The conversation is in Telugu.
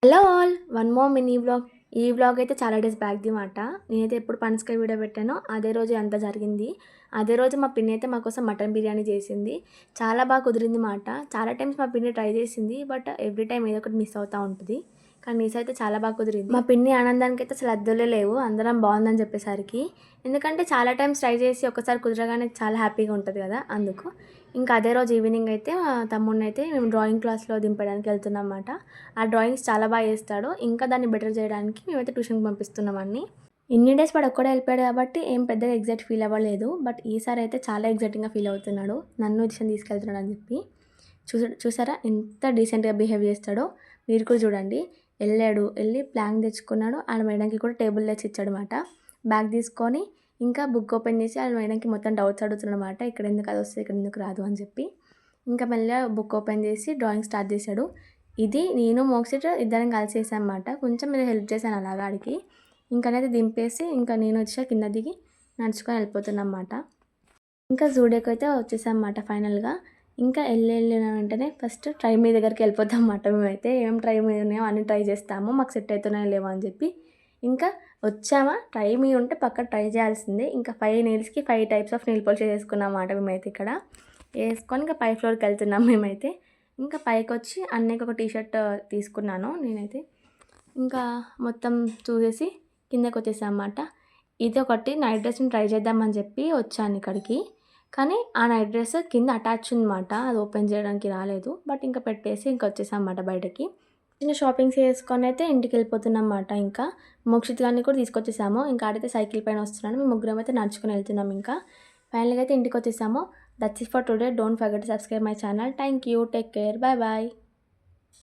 Hello all! One more mini vlog. ఈ వ్లాగ్ అయితే చాలా డేస్ బ్యాక్‌ది మాట. నేనైతే ఎప్పుడు పనసకాయ వీడియో పెట్టానో అదే రోజు అంతా జరిగింది. అదే రోజు మా పిన్ని అయితే మా కోసం మటన్ బిర్యానీ చేసింది. చాలా బాగా కుదిరింది మాట. చాలా టైమ్స్ మా పిన్ని ట్రై చేసింది. బట్ ఎవ్రీ టైమ్ ఏదో ఒకటి మిస్ అవుతా ఉంటది. కానీ ఈసారి చాలా బాగా కుదిరింది. మా పిన్ని ఆనందానికైతే అసలు హద్దులే లేవు. అందరం బాగుందని చెప్పేసరికి. ఎందుకంటే చాలా టైమ్స్ ట్రై చేసి ఒక్కసారి కుదరగానే చాలా హ్యాపీగా ఉంటది కదా! అందుకు. ఇంకా అదే రోజు ఈవినింగ్ అయితే మా తమ్ముడినైతే మేము డ్రాయింగ్ క్లాస్‌లో దింపడానికి వెళ్తున్నాం మాట. ఆ డ్రాయింగ్స్ చాలా బాగా చేస్తాడు. ఇంకా దాన్ని బెటర్ చేయడానికి మేమైతే ట్యూషన్‌కి పంపిస్తున్నాం వాడిని. ఇన్ని డేస్ వాడు ఒక్కడే వెళ్ళిపోయాడు కాబట్టి ఏం పెద్దగా ఎగ్జైట్ ఫీల్ అవ్వలేదు. బట్ ఈసారి అయితే చాలా ఎగ్జైటింగ్‌గా ఫీల్ అవుతున్నాడు. నన్ను ట్యూషన్ తీసుకెళ్తున్నాడు అని చెప్పి. చూసారా ఎంత డీసెంట్‌గా బిహేవ్ చేస్తాడో మీరు కూడా చూడండి. వెళ్ళి ప్లాంక్ తెచ్చుకున్నాడు. ఆళ్ళ మేడంకి కూడా టేబుల్ తెచ్చి ఇచ్చాడనమాట. బ్యాగ్ తీసుకొని ఇంకా బుక్ ఓపెన్ చేసి ఆళ్ళ మేడంకి మొత్తం డౌట్స్ అడుగుతున్నాడనమాట. ఇక్కడ ఎందుకు అది వస్తది, ఇక్కడ ఎందుకు రాదు అని చెప్పి. ఇంకా మెల్లగా బుక్ ఓపెన్ చేసి డ్రాయింగ్ స్టార్ట్ చేశాడు. ఇది నేను మోక్షిత్ ఇద్దరం కలిసి చేశామన్నమాట. కొంచెం నేను హెల్ప్ చేశాను అలాగా ఆడికి. ఇంకనైతే దింపేసి ఇంకా నేను వచ్చా కింద దిగి నడుచుకొని వెళ్ళిపోతున్నమాట. ఇంకా జూడియోకి అయితే వచ్చేసామన్నమాట ఫైనల్‌గా. ఇంకా వెళ్ళిన వెంటనే ఫస్ట్ ట్రై మీ దగ్గరికి వెళ్ళిపోతామన్నమాట మేమైతే. ఏం ట్రై మీ ఉన్నాయో అన్నీ ట్రై చేస్తాము. మాకు సెట్ అవుతున్నాయో లేవో అని చెప్పి. ఇంకా వచ్చామా ట్రై మీ ఉంటే పక్కా ట్రై చేయాల్సిందే. ఇంకా 5 నెయిల్స్‌కి 5 టైప్స్ ఆఫ్ నెయిల్ పాలిష్ చేసుకున్నామన్నమాట మేమైతే ఇక్కడ. వేసుకొని ఇంకా పై ఫ్లోర్‌కి వెళ్తున్నాం మేమైతే. ఇంకా పైకొచ్చి అన్నయ్యకి ఒక టీ షర్ట్ తీసుకున్నాను నేనైతే. ఇంకా మొత్తం చూసేసి కిందకొచ్చేసామన్నమాట. ఇది ఒకటి నైట్ డ్రెస్‌ని ట్రై చేద్దామని చెప్పి వచ్చాను ఇక్కడికి. కానీ ఆ నైట్ డ్రెస్ కింద అటాచ్ ఉందన్నమాట. అది ఓపెన్ చేయడానికి రాలేదు. బట్ ఇంకా పెట్టేసి ఇంకా వచ్చేసామన్నమాట బయటకి. చిన్న షాపింగ్స్ చేసుకొనైతే ఇంటికెళ్ళిపోతున్నామన్నమాట ఇంకా. మోక్షిత్ గారిని కూడా తీసుకొచ్చేసాము. ఇంకా ఆడైతే సైకిల్ పైన వస్తున్నాడు. మేము ముగ్గురం అయితే నడుచుకొని వెళ్తున్నాం ఇంకా. ఫైనల్‌గా అయితే ఇంటికొచ్చేసాము. That's it for today. Don't forget to subscribe my channel. Thank you. Take care. Bye by.